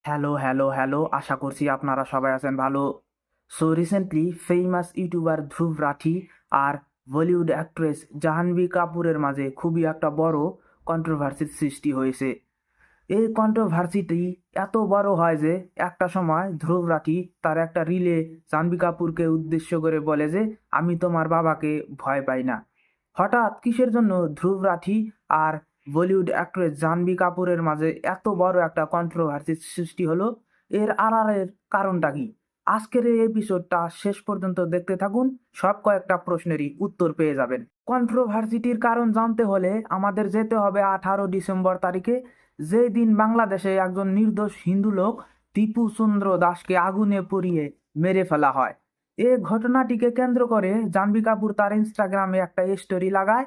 Hello, hello, hello. আশা করছি আপনারা সবাই আছেন ভালো। সো রিসেন্টলি ফেমাস ইউটিউবার ধ্রুব রাঠি আর বলিউড অ্যাক্ট্রেস জাহ্নবী কাপুরের মাঝে খুবই একটা বড় কন্ট্রোভার্সির সৃষ্টি হয়েছে। এই কন্ট্রোভার্সিটি এত বড় হয় যে একটা সময় ধ্রুব রাঠি তার একটা রিলে জাহ্নবী কাপুরকে উদ্দেশ্য করে বলে যে আমি তোমার বাবাকে ভয় পাই না। হঠাৎ কিসের জন্য ধ্রুব রাঠি আর বলিউড অ্যাক্ট্রেস জাহ্নবী কাপুরের মাঝে এত বড় একটা কন্ট্রোভার্সির সৃষ্টি হলো? এর আড়ালের কারণটা কি? আজকের এই এপিসোডটা শেষ পর্যন্ত দেখতে থাকুন, সব কয়েকটা প্রশ্নেরই উত্তর পেয়ে যাবেন। কন্ট্রোভার্সিটির কারণ জানতে হলে আমাদের যেতে হবে 18 ডিসেম্বর তারিখে, যেই দিন বাংলাদেশে একজন নির্দোষ হিন্দু লোক টিপু চন্দ্র দাসকে আগুনে পুড়িয়ে মেরে ফেলা হয়। এই ঘটনাটিকে কেন্দ্র করে জাহ্নবী কাপুর তার ইনস্টাগ্রামে একটা স্টোরি লাগায়।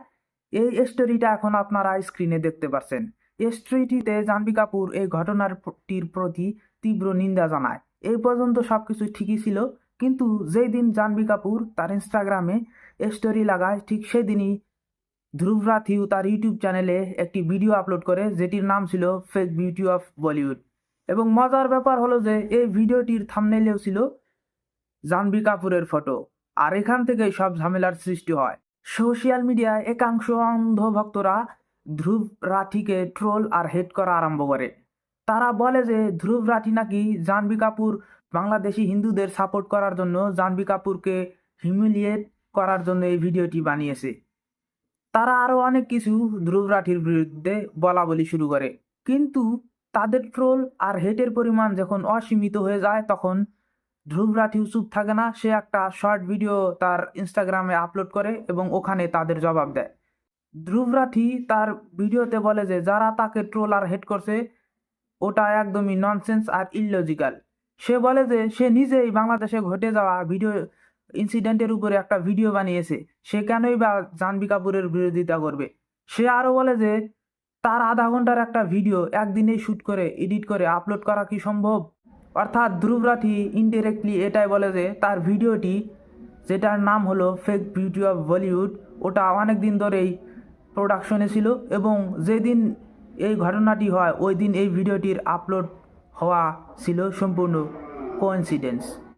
এই স্টোরিটা এখন আপনারা স্ক্রিনে দেখতে পাচ্ছেন। এই স্টোরিটিতে জাহ্নবী কাপুর এই ঘটনাটির প্রতি তীব্র নিন্দা জানায়। এই পর্যন্ত সবকিছু ঠিকই ছিল, কিন্তু যেই দিন জাহ্নবী কাপুর তার ইনস্টাগ্রামে স্টোরি লাগায় ঠিক সেদিনই ধ্রুব রাঠিও তার ইউটিউব চ্যানেলে একটি ভিডিও আপলোড করে, যেটির নাম ছিল ফেক বিউটি অফ বলিউড। এবং মজার ব্যাপার হলো যে এই ভিডিওটির থাম্বনেইলেও ছিল জাহ্নবী কাপুরের ফটো। আর এখান থেকেই সব ঝামেলার সৃষ্টি হয়। সোশ্যাল মিডিয়ায় একাংশ অন্ধ ভক্তরা ধ্রুব রাঠিকে ট্রোল আর হেট করা আরম্ভ করে। তারা বলে যে ধ্রুব রাঠি নাকি জাহ্নবী কাপুর বাংলাদেশি হিন্দুদের সাপোর্ট করার জন্য জাহ্নবী কাপুরকে হিউমিলিয়েট করার জন্য এই ভিডিওটি বানিয়েছে। তারা আরো অনেক কিছু ধ্রুব রাঠির বিরুদ্ধে বলা বলি শুরু করে, কিন্তু তাদের ট্রোল আর হেটের পরিমাণ যখন অসীমিত হয়ে যায় তখন ধ্রুব রাঠিও চুপ থাকে না। সে একটা শর্ট ভিডিও তার ইনস্টাগ্রামে আপলোড করে এবং ওখানে তাদের জবাব দেয়। ধ্রুব রাঠি তার ভিডিওতে বলে যে যারা তাকে ট্রোল আর হেট করছে ওটা একদমই ননসেন্স আর ইললজিক্যাল। সে বলে যে সে নিজেই বাংলাদেশে ঘটে যাওয়া ভিডিও ইনসিডেন্টের উপরে একটা ভিডিও বানিয়েছে, সে কেনই বা জাহ্নবী কাপুরের বিরোধিতা করবে। সে আরও বলে যে তার আধা ঘন্টার একটা ভিডিও একদিনেই শ্যুট করে এডিট করে আপলোড করা কি সম্ভব? অর্থাৎ ধ্রুব রাঠি ইনডিরেক্টলি এটাই বলে যে তার ভিডিওটি, যেটার নাম হলো ফেক বিউটি অফ বলিউড, ওটা অনেক দিন ধরেই প্রোডাকশনে ছিল এবং যেদিন এই ঘটনাটি হয় ওই দিন এই ভিডিওটির আপলোড হওয়া ছিল সম্পূর্ণ কোইন্সিডেন্স।